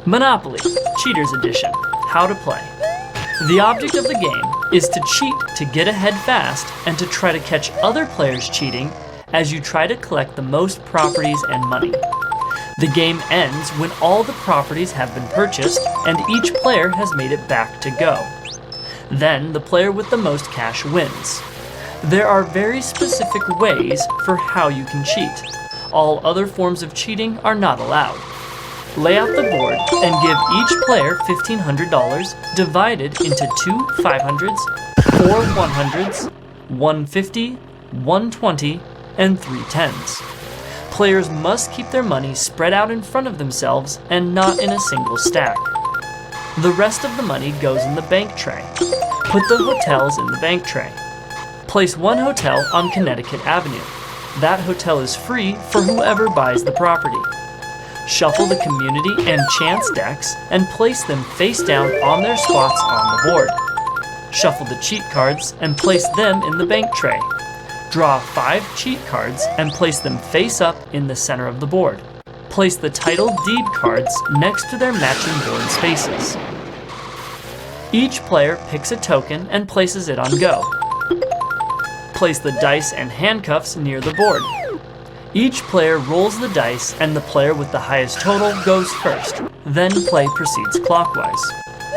Monopoly, Cheaters Edition, How to Play. The object of the game is to cheat to get ahead fast and to try to catch other players cheating as you try to collect the most properties and money. The game ends when all the properties have been purchased and each player has made it back to go. Then the player with the most cash wins. There are very specific ways for how you can cheat. All other forms of cheating are not allowed. Lay out the board and give each player $1,500 divided into 2 500s, 4 100s, 150, 120, and 3 10s. Players must keep their money spread out in front of themselves and not in a single stack. The rest of the money goes in the bank tray. Put the hotels in the bank tray. Place one hotel on Connecticut Avenue. That hotel is free for whoever buys the property. Shuffle the community and chance decks and place them face down on their spots on the board. Shuffle the cheat cards and place them in the bank tray. Draw 5 cheat cards and place them face up in the center of the board. Place the title deed cards next to their matching board spaces. Each player picks a token and places it on go. Place the dice and handcuffs near the board. Each player rolls the dice and the player with the highest total goes first. Then play proceeds clockwise.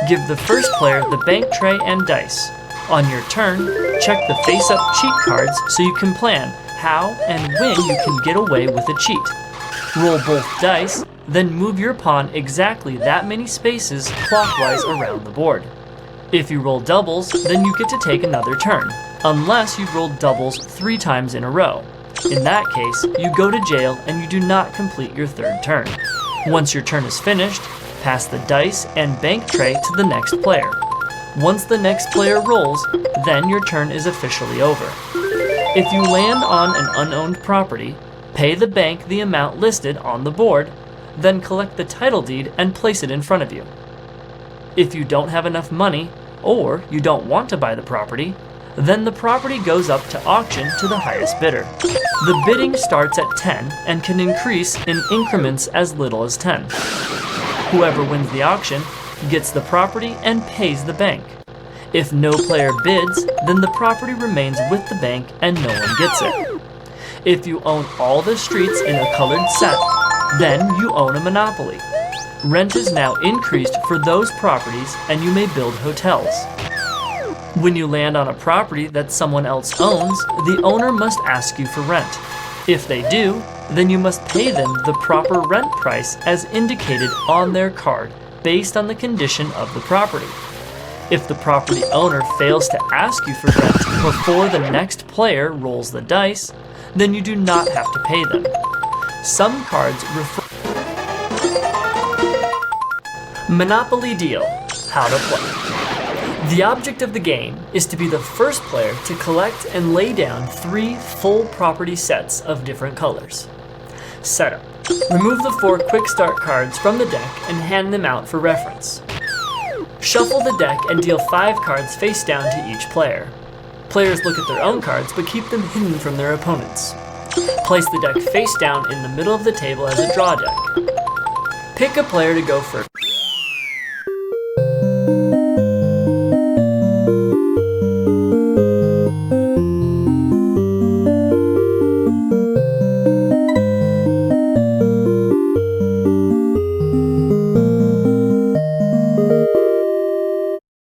Give the first player the bank tray and dice. On your turn, check the face-up cheat cards so you can plan how and when you can get away with a cheat. Roll both dice, then move your pawn exactly that many spaces clockwise around the board. If you roll doubles, then you get to take another turn, unless you've rolled doubles 3 times in a row. In that case, you go to jail and you do not complete your third turn. Once your turn is finished, pass the dice and bank tray to the next player. Once the next player rolls, then your turn is officially over. If you land on an unowned property, pay the bank the amount listed on the board, then collect the title deed and place it in front of you. If you don't have enough money, or you don't want to buy the property, then the property goes up to auction to the highest bidder. The bidding starts at 10 and can increase in increments as little as 10. Whoever wins the auction gets the property and pays the bank. If no player bids, then the property remains with the bank and no one gets it. If you own all the streets in a colored set, then you own a monopoly. Rent is now increased for those properties and you may build hotels. When you land on a property that someone else owns, the owner must ask you for rent. If they do, then you must pay them the proper rent price as indicated on their card based on the condition of the property. If the property owner fails to ask you for rent before the next player rolls the dice, then you do not have to pay them. Some cards refer Monopoly Deal, How to Play. The object of the game is to be the first player to collect and lay down 3 full property sets of different colors. Setup. Remove the 4 quick start cards from the deck and hand them out for reference. Shuffle the deck and deal 5 cards face down to each player. Players look at their own cards but keep them hidden from their opponents. Place the deck face down in the middle of the table as a draw deck. Pick a player to go first.